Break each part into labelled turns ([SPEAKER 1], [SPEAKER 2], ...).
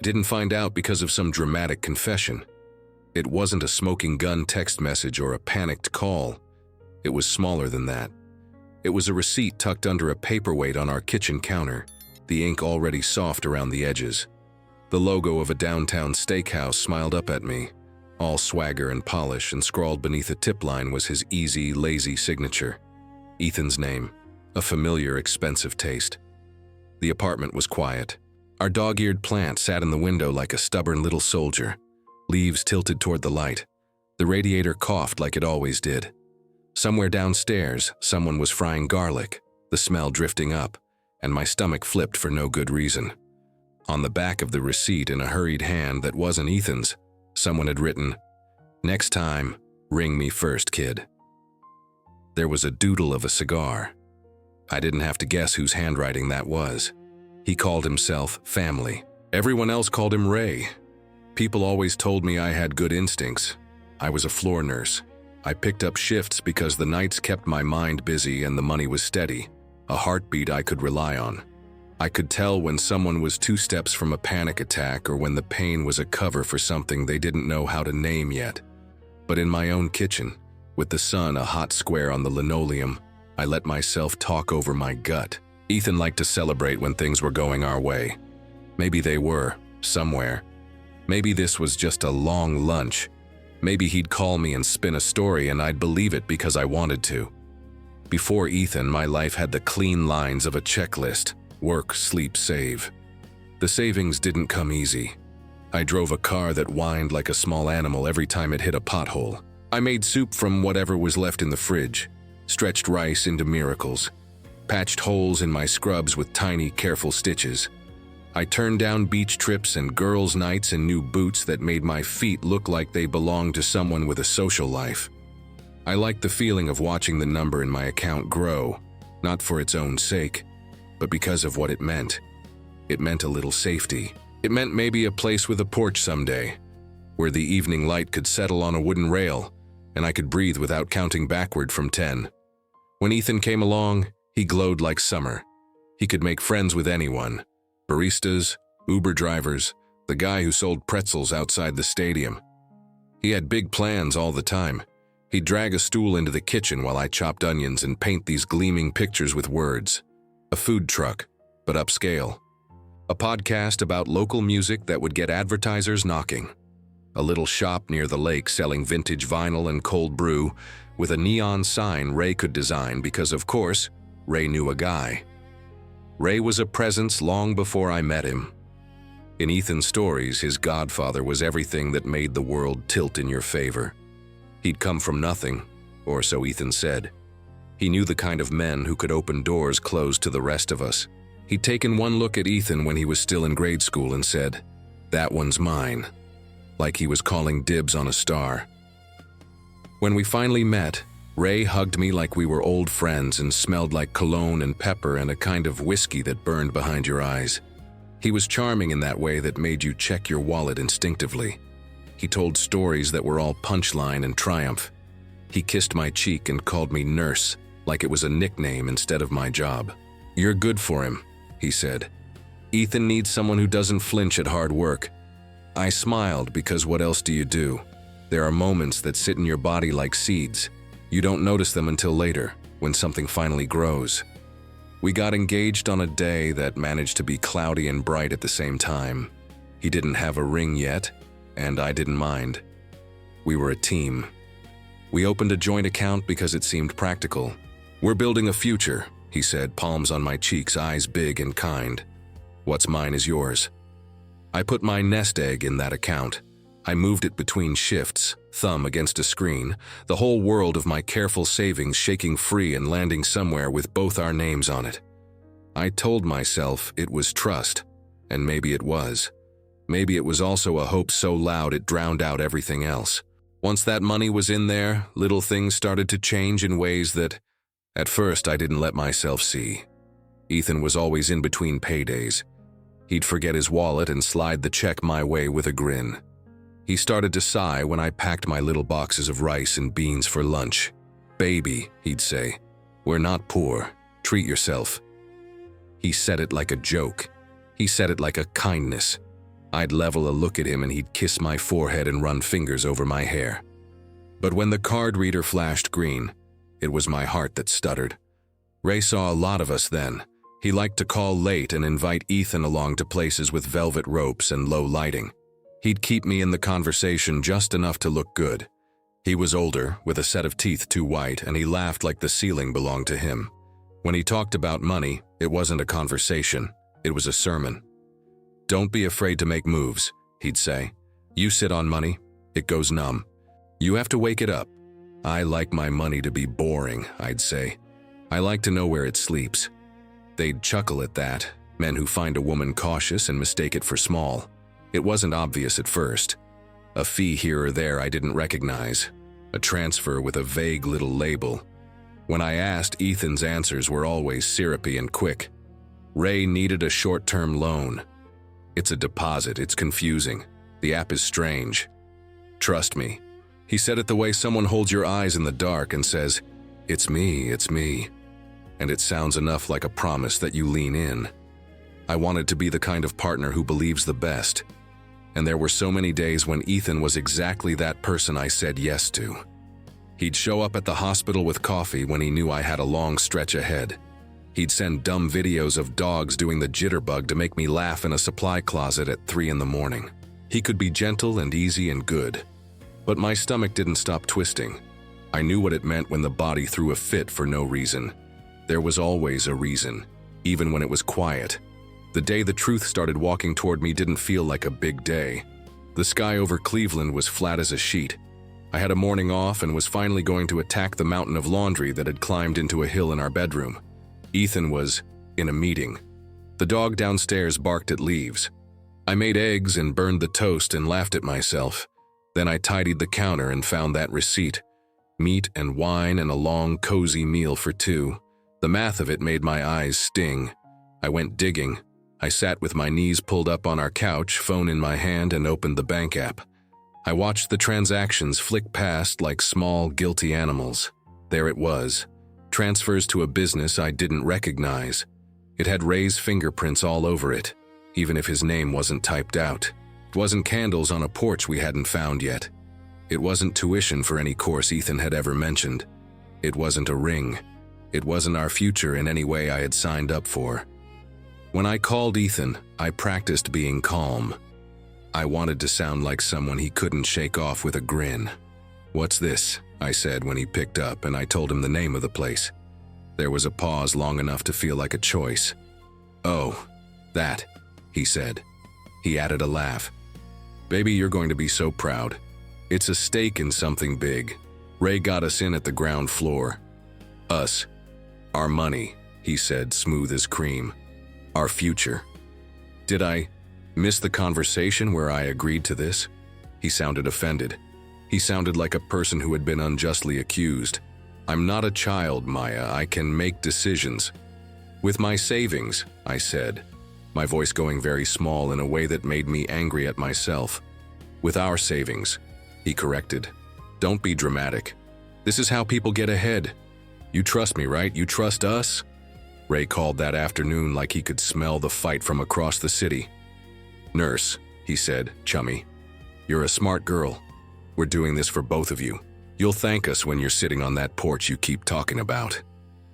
[SPEAKER 1] Didn't find out because of some dramatic confession. It wasn't a smoking gun text message or a panicked call. It was smaller than that. It was a receipt tucked under a paperweight on our kitchen counter, the ink already soft around the edges. The logo of a downtown steakhouse smiled up at me. All swagger and polish, and scrawled beneath a tip line was his easy, lazy signature. Ethan's name, a familiar, expensive taste. The apartment was quiet. Our dog-eared plant sat in the window like a stubborn little soldier, leaves tilted toward the light. The radiator coughed like it always did. Somewhere downstairs, someone was frying garlic, the smell drifting up, and my stomach flipped for no good reason. On the back of the receipt in a hurried hand that wasn't Ethan's, someone had written, "Next time, ring me first, kid." There was a doodle of a cigar. I didn't have to guess whose handwriting that was. He called himself Family. Everyone else called him Ray. People always told me I had good instincts. I was a floor nurse. I picked up shifts because the nights kept my mind busy and the money was steady, a heartbeat I could rely on. I could tell when someone was 2 steps from a panic attack or when the pain was a cover for something they didn't know how to name yet. But in my own kitchen, with the sun a hot square on the linoleum, I let myself talk over my gut. Ethan liked to celebrate when things were going our way. Maybe they were, somewhere. Maybe this was just a long lunch. Maybe he'd call me and spin a story and I'd believe it because I wanted to. Before Ethan, my life had the clean lines of a checklist: work, sleep, save. The savings didn't come easy. I drove a car that whined like a small animal every time it hit a pothole. I made soup from whatever was left in the fridge, stretched rice into miracles, patched holes in my scrubs with tiny, careful stitches. I turned down beach trips and girls' nights and new boots that made my feet look like they belonged to someone with a social life. I liked the feeling of watching the number in my account grow, not for its own sake, but because of what it meant. It meant a little safety. It meant maybe a place with a porch someday, where the evening light could settle on a wooden rail, and I could breathe without counting backward from 10. When Ethan came along, he glowed like summer. He could make friends with anyone. Baristas, Uber drivers, the guy who sold pretzels outside the stadium. He had big plans all the time. He'd drag a stool into the kitchen while I chopped onions and paint these gleaming pictures with words. A food truck, but upscale. A podcast about local music that would get advertisers knocking. A little shop near the lake selling vintage vinyl and cold brew with a neon sign Ray could design because, of course, Ray knew a guy. Ray was a presence long before I met him. In Ethan's stories, his godfather was everything that made the world tilt in your favor. He'd come from nothing, or so Ethan said. He knew the kind of men who could open doors closed to the rest of us. He'd taken one look at Ethan when he was still in grade school and said, "That one's mine," like he was calling dibs on a star. When we finally met, Ray hugged me like we were old friends and smelled like cologne and pepper and a kind of whiskey that burned behind your eyes. He was charming in that way that made you check your wallet instinctively. He told stories that were all punchline and triumph. He kissed my cheek and called me nurse, like it was a nickname instead of my job. "You're good for him," he said. "Ethan needs someone who doesn't flinch at hard work." I smiled because what else do you do? There are moments that sit in your body like seeds. You don't notice them until later, when something finally grows. We got engaged on a day that managed to be cloudy and bright at the same time. He didn't have a ring yet, and I didn't mind. We were a team. We opened a joint account because it seemed practical. "We're building a future," he said, palms on my cheeks, eyes big and kind. "What's mine is yours." I put my nest egg in that account. I moved it between shifts, thumb against a screen, the whole world of my careful savings shaking free and landing somewhere with both our names on it. I told myself it was trust, and maybe it was. Maybe it was also a hope so loud it drowned out everything else. Once that money was in there, little things started to change in ways that, at first, I didn't let myself see. Ethan was always in between paydays. He'd forget his wallet and slide the check my way with a grin. He started to sigh when I packed my little boxes of rice and beans for lunch. "Baby," he'd say, "we're not poor. Treat yourself." He said it like a joke. He said it like a kindness. I'd level a look at him and he'd kiss my forehead and run fingers over my hair. But when the card reader flashed green, it was my heart that stuttered. Ray saw a lot of us then. He liked to call late and invite Ethan along to places with velvet ropes and low lighting. He'd keep me in the conversation just enough to look good. He was older, with a set of teeth too white, and he laughed like the ceiling belonged to him. When he talked about money, it wasn't a conversation, it was a sermon. "Don't be afraid to make moves," he'd say. "You sit on money, it goes numb. You have to wake it up." "I like my money to be boring," I'd say. "I like to know where it sleeps." They'd chuckle at that, men who find a woman cautious and mistake it for small. It wasn't obvious at first. A fee here or there I didn't recognize. A transfer with a vague little label. When I asked, Ethan's answers were always syrupy and quick. Ray needed a short-term loan. "It's a deposit, it's confusing. The app is strange." "Trust me." He said it the way someone holds your eyes in the dark and says, it's me. And it sounds enough like a promise that you lean in. I wanted to be the kind of partner who believes the best. And there were so many days when Ethan was exactly that person I said yes to. He'd show up at the hospital with coffee when he knew I had a long stretch ahead. He'd send dumb videos of dogs doing the jitterbug to make me laugh in a supply closet at 3 in the morning. He could be gentle and easy and good. But my stomach didn't stop twisting. I knew what it meant when the body threw a fit for no reason. There was always a reason, even when it was quiet. The day the truth started walking toward me didn't feel like a big day. The sky over Cleveland was flat as a sheet. I had a morning off and was finally going to attack the mountain of laundry that had climbed into a hill in our bedroom. Ethan was in a meeting. The dog downstairs barked at leaves. I made eggs and burned the toast and laughed at myself. Then I tidied the counter and found that receipt. Meat and wine and a long, cozy meal for 2. The math of it made my eyes sting. I went digging. I sat with my knees pulled up on our couch, phone in my hand, and opened the bank app. I watched the transactions flick past like small, guilty animals. There it was. Transfers to a business I didn't recognize. It had Ray's fingerprints all over it, even if his name wasn't typed out. It wasn't candles on a porch we hadn't found yet. It wasn't tuition for any course Ethan had ever mentioned. It wasn't a ring. It wasn't our future in any way I had signed up for. When I called Ethan, I practiced being calm. I wanted to sound like someone he couldn't shake off with a grin. "What's this?" I said when he picked up, and I told him the name of the place. There was a pause long enough to feel like a choice. "Oh, that," he said. He added a laugh. "Baby, you're going to be so proud. It's a stake in something big. Ray got us in at the ground floor. Us. Our money," he said, smooth as cream. "Our future." Did I miss the conversation where I agreed to this? He sounded offended. He sounded like a person who had been unjustly accused. "I'm not a child, Maya. I can make decisions." "With my savings," I said, my voice going very small in a way that made me angry at myself. "With our savings," he corrected. "Don't be dramatic. This is how people get ahead. You trust me, right? You trust us?" Ray called that afternoon like he could smell the fight from across the city. "Nurse," he said, chummy. "You're a smart girl. We're doing this for both of you. You'll thank us when you're sitting on that porch you keep talking about."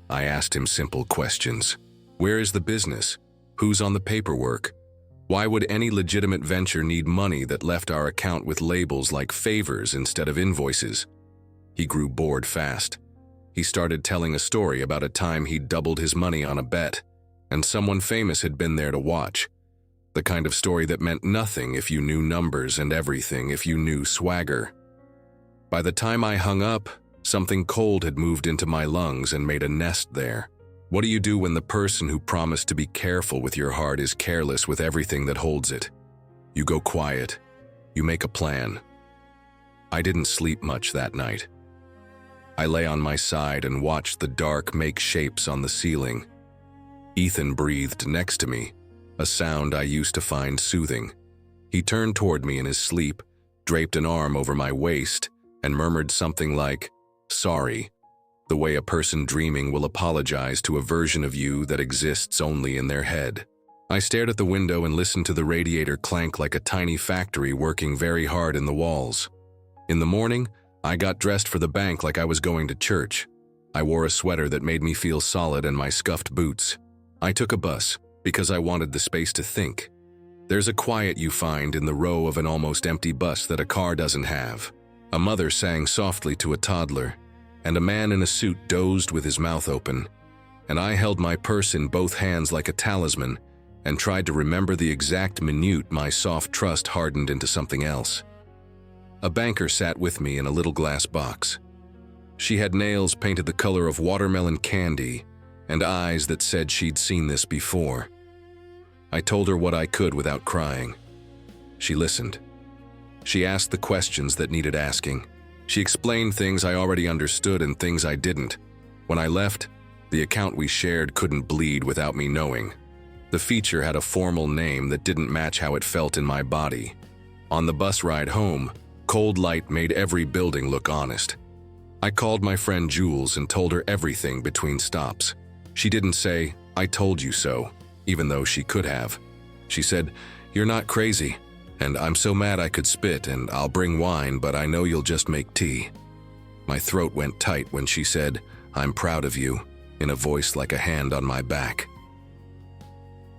[SPEAKER 1] I asked him simple questions. Where is the business? Who's on the paperwork? Why would any legitimate venture need money that left our account with labels like favors instead of invoices? He grew bored fast. He started telling a story about a time he'd doubled his money on a bet, and someone famous had been there to watch. The kind of story that meant nothing if you knew numbers and everything if you knew swagger. By the time I hung up, something cold had moved into my lungs and made a nest there. What do you do when the person who promised to be careful with your heart is careless with everything that holds it? You go quiet. You make a plan. I didn't sleep much that night. I lay on my side and watched the dark make shapes on the ceiling. Ethan breathed next to me, a sound I used to find soothing. He turned toward me in his sleep, draped an arm over my waist, and murmured something like, "Sorry," the way a person dreaming will apologize to a version of you that exists only in their head. I stared at the window and listened to the radiator clank like a tiny factory working very hard in the walls. In the morning, I got dressed for the bank like I was going to church. I wore a sweater that made me feel solid and my scuffed boots. I took a bus because I wanted the space to think. There's a quiet you find in the row of an almost empty bus that a car doesn't have. A mother sang softly to a toddler, and a man in a suit dozed with his mouth open. And I held my purse in both hands like a talisman and tried to remember the exact minute my soft trust hardened into something else. A banker sat with me in a little glass box. She had nails painted the color of watermelon candy and eyes that said she'd seen this before. I told her what I could without crying. She listened. She asked the questions that needed asking. She explained things I already understood and things I didn't. When I left, the account we shared couldn't bleed without me knowing. The feature had a formal name that didn't match how it felt in my body. On the bus ride home, cold light made every building look honest. I called my friend Jules and told her everything between stops. She didn't say, "I told you so," even though she could have. She said, "You're not crazy, and I'm so mad I could spit, and I'll bring wine, but I know you'll just make tea." My throat went tight when she said, "I'm proud of you," in a voice like a hand on my back.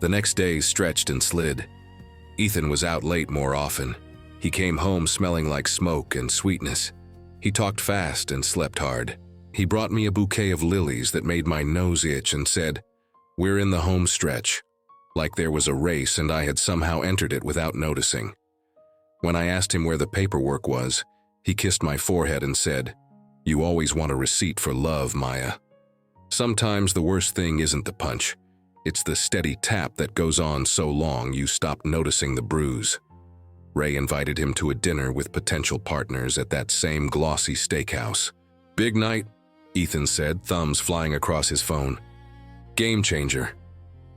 [SPEAKER 1] The next days stretched and slid. Ethan was out late more often. He came home smelling like smoke and sweetness. He talked fast and slept hard. He brought me a bouquet of lilies that made my nose itch and said, "We're in the home stretch," like there was a race and I had somehow entered it without noticing. When I asked him where the paperwork was, he kissed my forehead and said, "You always want a receipt for love, Maya." Sometimes the worst thing isn't the punch. It's the steady tap that goes on so long you stop noticing the bruise. Ray invited him to a dinner with potential partners at that same glossy steakhouse. "Big night," Ethan said, thumbs flying across his phone. "Game changer."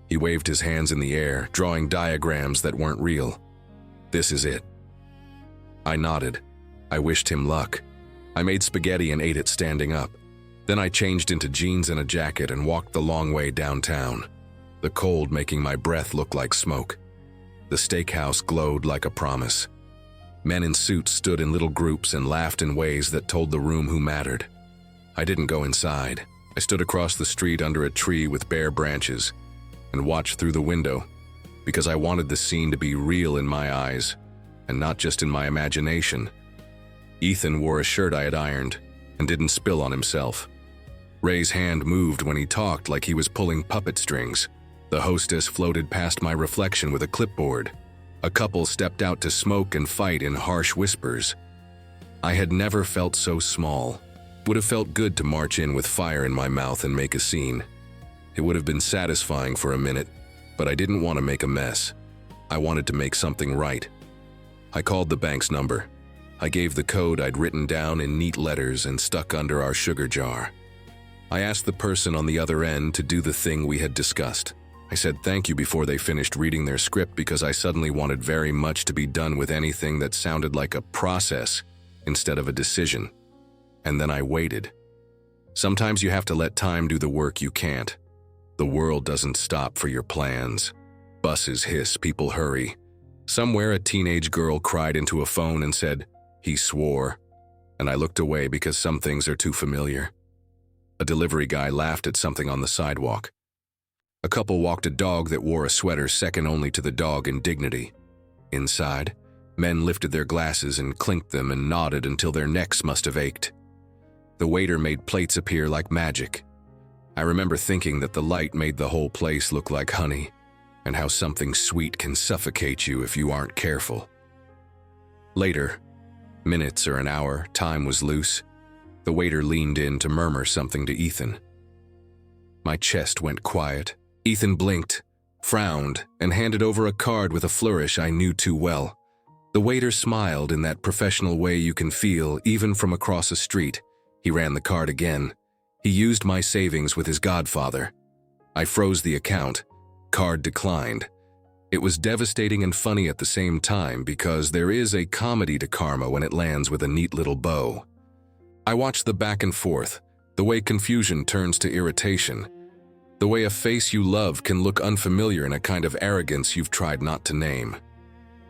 [SPEAKER 1] He waved his hands in the air, drawing diagrams that weren't real. "This is it." I nodded. I wished him luck. I made spaghetti and ate it standing up. Then I changed into jeans and a jacket and walked the long way downtown, the cold making my breath look like smoke. The steakhouse glowed like a promise. Men in suits stood in little groups and laughed in ways that told the room who mattered. I didn't go inside. I stood across the street under a tree with bare branches and watched through the window because I wanted the scene to be real in my eyes and not just in my imagination. Ethan wore a shirt I had ironed and didn't spill on himself. Ray's hand moved when he talked like he was pulling puppet strings. The hostess floated past my reflection with a clipboard. A couple stepped out to smoke and fight in harsh whispers. I had never felt so small. Would have felt good to march in with fire in my mouth and make a scene. It would have been satisfying for a minute, but I didn't want to make a mess. I wanted to make something right. I called the bank's number. I gave the code I'd written down in neat letters and stuck under our sugar jar. I asked the person on the other end to do the thing we had discussed. I said thank you before they finished reading their script because I suddenly wanted very much to be done with anything that sounded like a process instead of a decision. And then I waited. Sometimes you have to let time do the work you can't. The world doesn't stop for your plans. Buses hiss, people hurry. Somewhere a teenage girl cried into a phone and said, "He swore." And I looked away because some things are too familiar. A delivery guy laughed at something on the sidewalk. A couple walked a dog that wore a sweater second only to the dog in dignity. Inside, men lifted their glasses and clinked them and nodded until their necks must have ached. The waiter made plates appear like magic. I remember thinking that the light made the whole place look like honey, and how something sweet can suffocate you if you aren't careful. Later, minutes or an hour, time was loose. The waiter leaned in to murmur something to Ethan. My chest went quiet. Ethan blinked, frowned, and handed over a card with a flourish I knew too well. The waiter smiled in that professional way you can feel even from across a street. He ran the card again. He used my savings with his godfather. I froze the account. Card declined. It was devastating and funny at the same time because there is a comedy to karma when it lands with a neat little bow. I watched the back and forth, the way confusion turns to irritation. The way a face you love can look unfamiliar in a kind of arrogance you've tried not to name.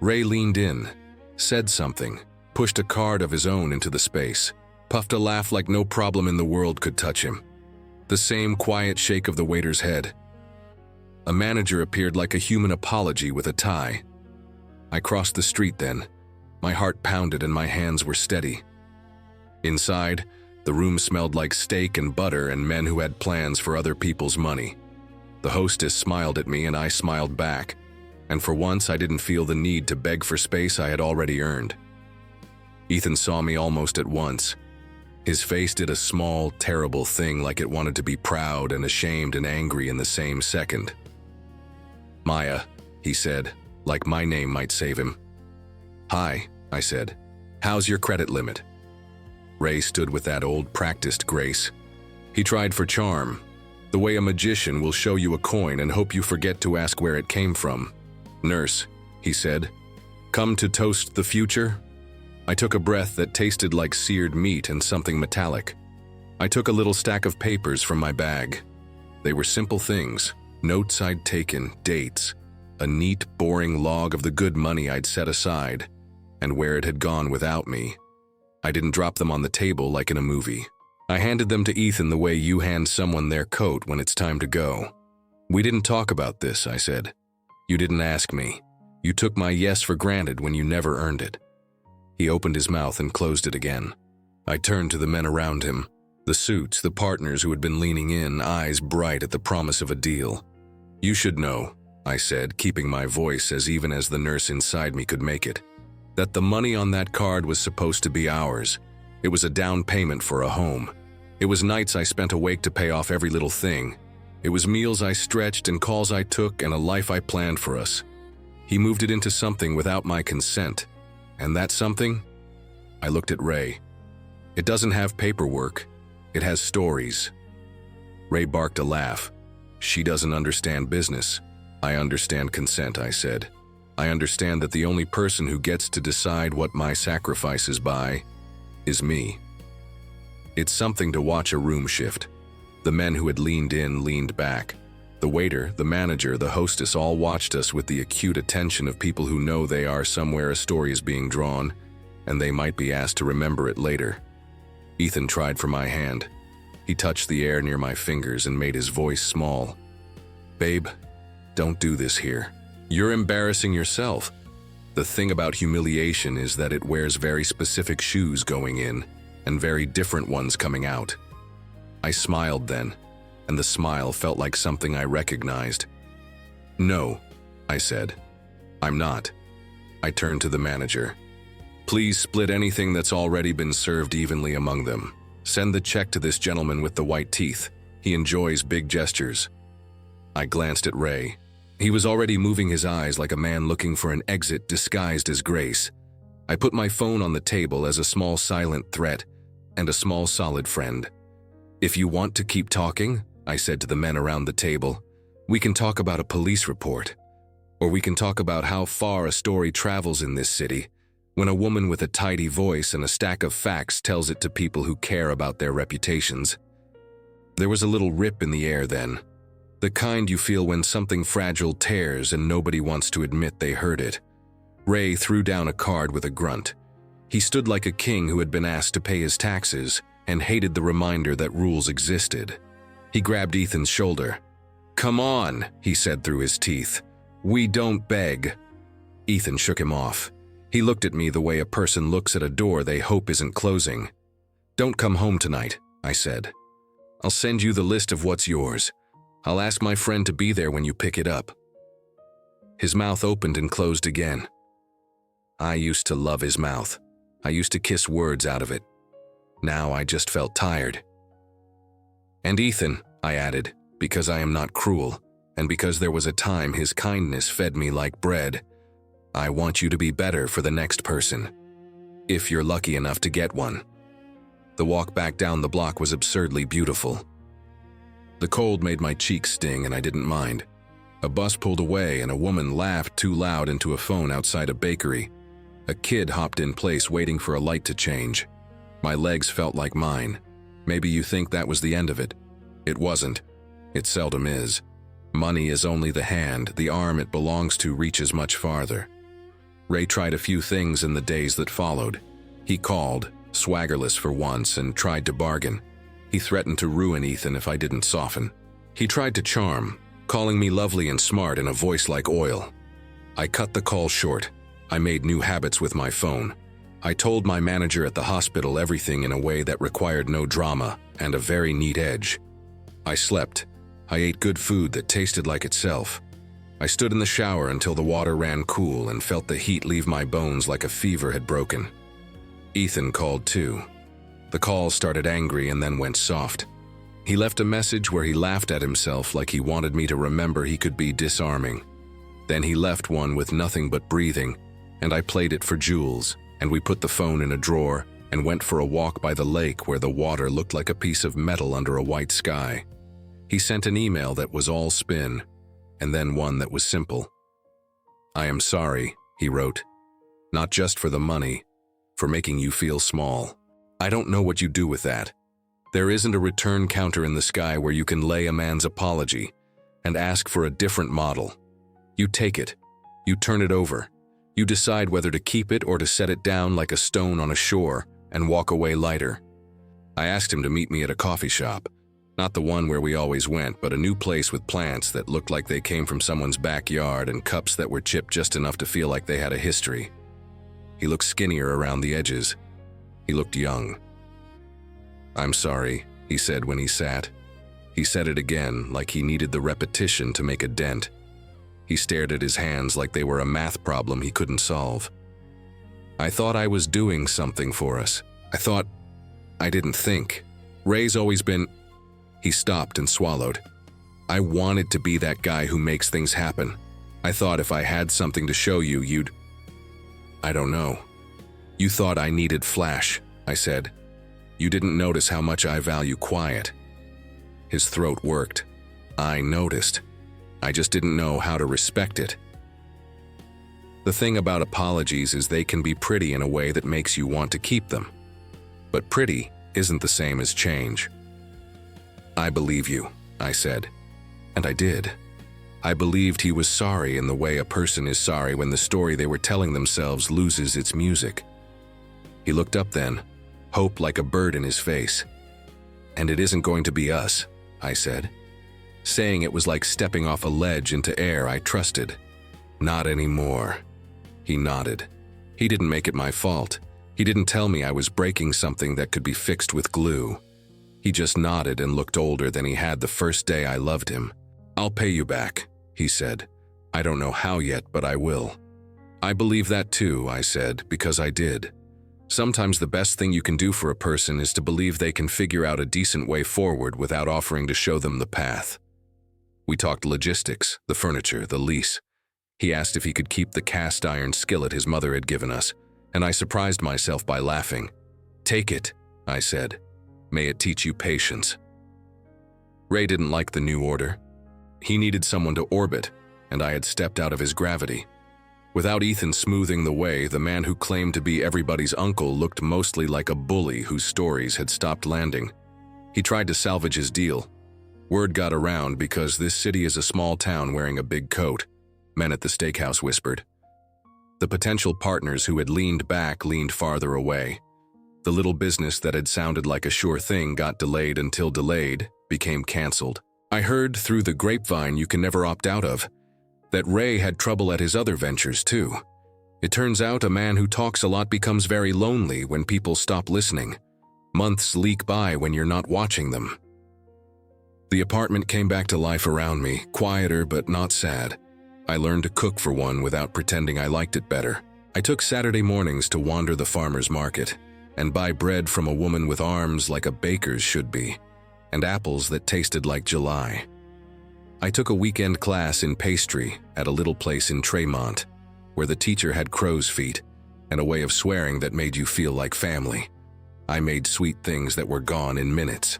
[SPEAKER 1] Ray leaned in, said something, pushed a card of his own into the space, puffed a laugh like no problem in the world could touch him. The same quiet shake of the waiter's head. A manager appeared like a human apology with a tie. I crossed the street then. My heart pounded and my hands were steady. Inside, the room smelled like steak and butter and men who had plans for other people's money. The hostess smiled at me and I smiled back, and for once I didn't feel the need to beg for space I had already earned. Ethan saw me almost at once. His face did a small, terrible thing like it wanted to be proud and ashamed and angry in the same second. "Maya," he said, like my name might save him. "Hi," I said. "How's your credit limit?" Ray stood with that old practiced grace. He tried for charm, the way a magician will show you a coin and hope you forget to ask where it came from. "Nurse," he said, "come to toast the future?" I took a breath that tasted like seared meat and something metallic. I took a little stack of papers from my bag. They were simple things, notes I'd taken, dates, a neat, boring log of the good money I'd set aside, and where it had gone without me. I didn't drop them on the table like in a movie. I handed them to Ethan the way you hand someone their coat when it's time to go. "We didn't talk about this," I said. "You didn't ask me. You took my yes for granted when you never earned it." He opened his mouth and closed it again. I turned to the men around him, the suits, the partners who had been leaning in, eyes bright at the promise of a deal. "You should know," I said, keeping my voice as even as the nurse inside me could make it, "that the money on that card was supposed to be ours. It was a down payment for a home. It was nights I spent awake to pay off every little thing. It was meals I stretched and calls I took and a life I planned for us. He moved it into something without my consent. And that something?" I looked at Ray. "It doesn't have paperwork. It has stories." Ray barked a laugh. "She doesn't understand business." "I understand consent," I said. "I understand that the only person who gets to decide what my sacrifices buy is me." It's something to watch a room shift. The men who had leaned in leaned back. The waiter, the manager, the hostess all watched us with the acute attention of people who know they are somewhere a story is being drawn, and they might be asked to remember it later. Ethan tried for my hand. He touched the air near my fingers and made his voice small. "Babe, don't do this here. You're embarrassing yourself. The thing about humiliation is that it wears very specific shoes going in, and very different ones coming out." I smiled then, and the smile felt like something I recognized. "No," I said. "I'm not." I turned to the manager. "Please split anything that's already been served evenly among them. Send the check to this gentleman with the white teeth. He enjoys big gestures." I glanced at Ray. He was already moving his eyes like a man looking for an exit disguised as grace. I put my phone on the table as a small silent threat and a small solid friend. "If you want to keep talking," I said to the men around the table, "we can talk about a police report. Or we can talk about how far a story travels in this city when a woman with a tidy voice and a stack of facts tells it to people who care about their reputations." There was a little rip in the air then, the kind you feel when something fragile tears and nobody wants to admit they heard it. Ray threw down a card with a grunt. He stood like a king who had been asked to pay his taxes and hated the reminder that rules existed. He grabbed Ethan's shoulder. "Come on," he said through his teeth. "We don't beg." Ethan shook him off. He looked at me the way a person looks at a door they hope isn't closing. "Don't come home tonight," I said. "I'll send you the list of what's yours. I'll ask my friend to be there when you pick it up." His mouth opened and closed again. I used to love his mouth. I used to kiss words out of it. Now I just felt tired. "And Ethan," I added, "because I am not cruel, and because there was a time his kindness fed me like bread, I want you to be better for the next person, if you're lucky enough to get one." The walk back down the block was absurdly beautiful. The cold made my cheeks sting and I didn't mind. A bus pulled away and a woman laughed too loud into a phone outside a bakery. A kid hopped in place waiting for a light to change. My legs felt like mine. Maybe you think that was the end of it. It wasn't. It seldom is. Money is only the hand, the arm it belongs to reaches much farther. Ray tried a few things in the days that followed. He called, swaggerless for once, and tried to bargain. He threatened to ruin Ethan if I didn't soften. He tried to charm, calling me lovely and smart in a voice like oil. I cut the call short. I made new habits with my phone. I told my manager at the hospital everything in a way that required no drama and a very neat edge. I slept. I ate good food that tasted like itself. I stood in the shower until the water ran cool and felt the heat leave my bones like a fever had broken. Ethan called too. The call started angry and then went soft. He left a message where he laughed at himself like he wanted me to remember he could be disarming. Then he left one with nothing but breathing, and I played it for Jules, and we put the phone in a drawer and went for a walk by the lake where the water looked like a piece of metal under a white sky. He sent an email that was all spin, and then one that was simple. "I am sorry," he wrote. "Not just for the money, for making you feel small. I don't know what you do with that. There isn't a return counter in the sky where you can lay a man's apology and ask for a different model. You take it, you turn it over, you decide whether to keep it or to set it down like a stone on a shore and walk away lighter." I asked him to meet me at a coffee shop, not the one where we always went, but a new place with plants that looked like they came from someone's backyard and cups that were chipped just enough to feel like they had a history. He looked skinnier around the edges. He looked young. "I'm sorry," he said when he sat. He said it again, like he needed the repetition to make a dent. He stared at his hands like they were a math problem he couldn't solve. "I thought I was doing something for us. I didn't think. Ray's always been—" He stopped and swallowed. "I wanted to be that guy who makes things happen. I thought if I had something to show you, you'd—" "I don't know. You thought I needed flash," I said. "You didn't notice how much I value quiet." His throat worked. I noticed. I just didn't know how to respect it. The thing about apologies is they can be pretty in a way that makes you want to keep them. But pretty isn't the same as change. "I believe you," I said. And I did. I believed he was sorry in the way a person is sorry when the story they were telling themselves loses its music. He looked up then, hope like a bird in his face. "And it isn't going to be us," I said. Saying it was like stepping off a ledge into air I trusted. "Not anymore." He nodded. He didn't make it my fault. He didn't tell me I was breaking something that could be fixed with glue. He just nodded and looked older than he had the first day I loved him. "I'll pay you back," he said. "I don't know how yet, but I will." "I believe that too," I said, because I did. Sometimes the best thing you can do for a person is to believe they can figure out a decent way forward without offering to show them the path. We talked logistics, the furniture, the lease. He asked if he could keep the cast iron skillet his mother had given us, and I surprised myself by laughing. "Take it," I said. "May it teach you patience." Ray didn't like the new order. He needed someone to orbit, and I had stepped out of his gravity. Without Ethan smoothing the way, the man who claimed to be everybody's uncle looked mostly like a bully whose stories had stopped landing. He tried to salvage his deal. Word got around because this city is a small town wearing a big coat, men at the steakhouse whispered. The potential partners who had leaned back leaned farther away. The little business that had sounded like a sure thing got delayed until delayed became canceled. I heard through the grapevine you can never opt out of that Ray had trouble at his other ventures too. It turns out a man who talks a lot becomes very lonely when people stop listening. Months leak by when you're not watching them. The apartment came back to life around me, quieter but not sad. I learned to cook for one without pretending I liked it better. I took Saturday mornings to wander the farmer's market and buy bread from a woman with arms like a baker's should be, and apples that tasted like July. I took a weekend class in pastry at a little place in Tremont, where the teacher had crow's feet and a way of swearing that made you feel like family. I made sweet things that were gone in minutes.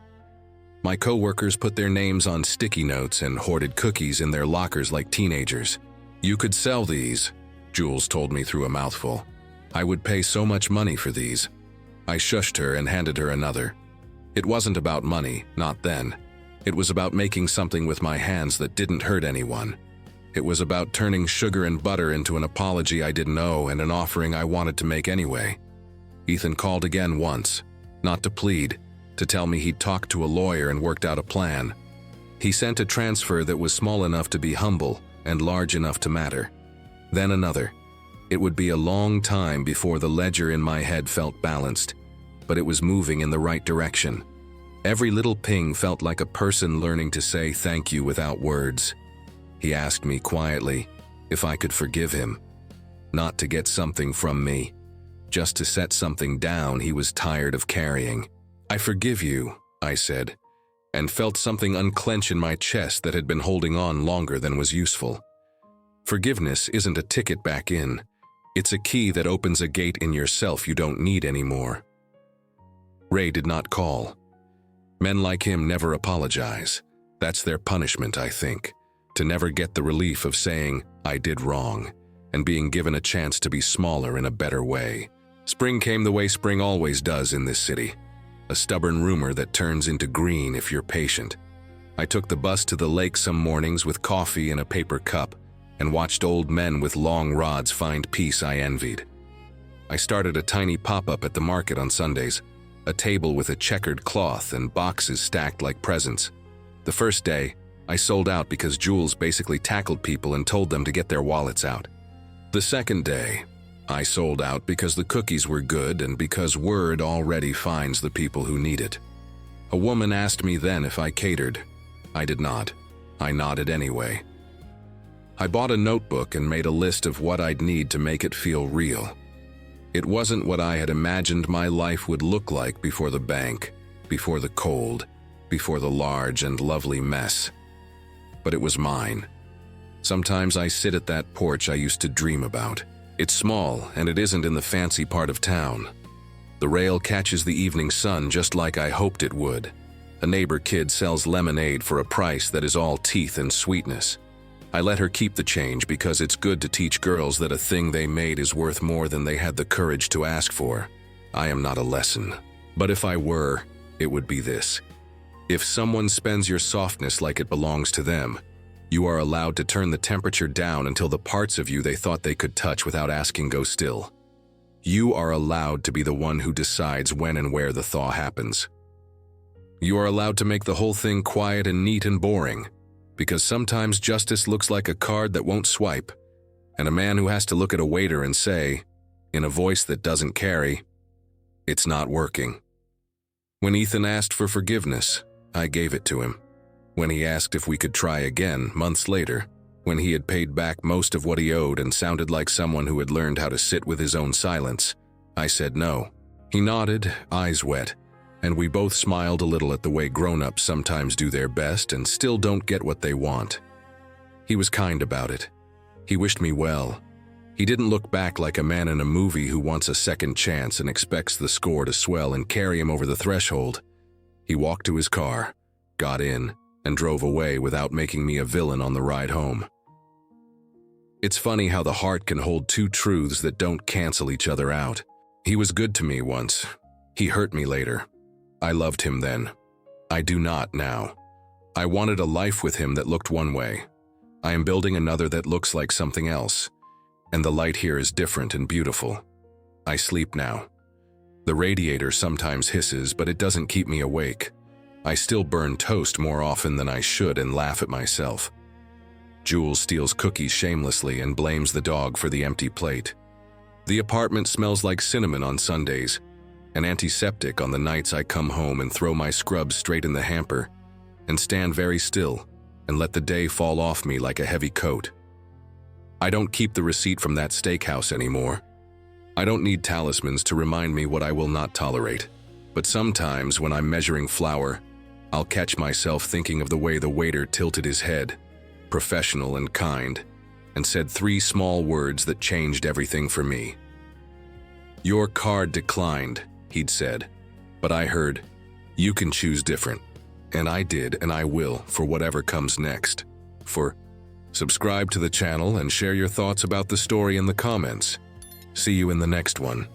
[SPEAKER 1] My co-workers put their names on sticky notes and hoarded cookies in their lockers like teenagers. "You could sell these," Jules told me through a mouthful. "I would pay so much money for these." I shushed her and handed her another. It wasn't about money, not then. It was about making something with my hands that didn't hurt anyone. It was about turning sugar and butter into an apology I didn't owe and an offering I wanted to make anyway. Ethan called again once, not to plead, to tell me he'd talked to a lawyer and worked out a plan. He sent a transfer that was small enough to be humble and large enough to matter. Then another. It would be a long time before the ledger in my head felt balanced, but it was moving in the right direction. Every little ping felt like a person learning to say thank you without words. He asked me quietly if I could forgive him. Not to get something from me, just to set something down he was tired of carrying. "I forgive you," I said, and felt something unclench in my chest that had been holding on longer than was useful. Forgiveness isn't a ticket back in. It's a key that opens a gate in yourself you don't need anymore. Ray did not call. Men like him never apologize. That's their punishment, I think. To never get the relief of saying, "I did wrong," and being given a chance to be smaller in a better way. Spring came the way spring always does in this city. A stubborn rumor that turns into green if you're patient. I took the bus to the lake some mornings with coffee in a paper cup and watched old men with long rods find peace I envied. I started a tiny pop-up at the market on Sundays, a table with a checkered cloth and boxes stacked like presents. The first day, I sold out because Jules basically tackled people and told them to get their wallets out. The second day, I sold out because the cookies were good and because word already finds the people who need it. A woman asked me then if I catered. I did not. I nodded anyway. I bought a notebook and made a list of what I'd need to make it feel real. It wasn't what I had imagined my life would look like before the bank, before the cold, before the large and lovely mess. But it was mine. Sometimes I sit at that porch I used to dream about. It's small, and it isn't in the fancy part of town. The rail catches the evening sun just like I hoped it would. A neighbor kid sells lemonade for a price that is all teeth and sweetness. I let her keep the change because it's good to teach girls that a thing they made is worth more than they had the courage to ask for. I am not a lesson. But if I were, it would be this. If someone spends your softness like it belongs to them, you are allowed to turn the temperature down until the parts of you they thought they could touch without asking go still. You are allowed to be the one who decides when and where the thaw happens. You are allowed to make the whole thing quiet and neat and boring, because sometimes justice looks like a card that won't swipe, and a man who has to look at a waiter and say, in a voice that doesn't carry, "It's not working." When Ethan asked for forgiveness, I gave it to him. When he asked if we could try again, months later, when he had paid back most of what he owed and sounded like someone who had learned how to sit with his own silence, I said no. He nodded, eyes wet, and we both smiled a little at the way grown-ups sometimes do their best and still don't get what they want. He was kind about it. He wished me well. He didn't look back like a man in a movie who wants a second chance and expects the score to swell and carry him over the threshold. He walked to his car, got in, and drove away without making me a villain on the ride home. It's funny how the heart can hold two truths that don't cancel each other out. He was good to me once. He hurt me later. I loved him then. I do not now. I wanted a life with him that looked one way. I am building another that looks like something else. And the light here is different and beautiful. I sleep now. The radiator sometimes hisses, but it doesn't keep me awake. I still burn toast more often than I should and laugh at myself. Jules steals cookies shamelessly and blames the dog for the empty plate. The apartment smells like cinnamon on Sundays, an antiseptic on the nights I come home and throw my scrubs straight in the hamper and stand very still and let the day fall off me like a heavy coat. I don't keep the receipt from that steakhouse anymore. I don't need talismans to remind me what I will not tolerate. But sometimes when I'm measuring flour, I'll catch myself thinking of the way the waiter tilted his head, professional and kind, and said 3 small words that changed everything for me. "Your card declined," he'd said, but I heard, "You can choose different." And I did, and I will, for whatever comes next. Subscribe to the channel and share your thoughts about the story in the comments. See you in the next one.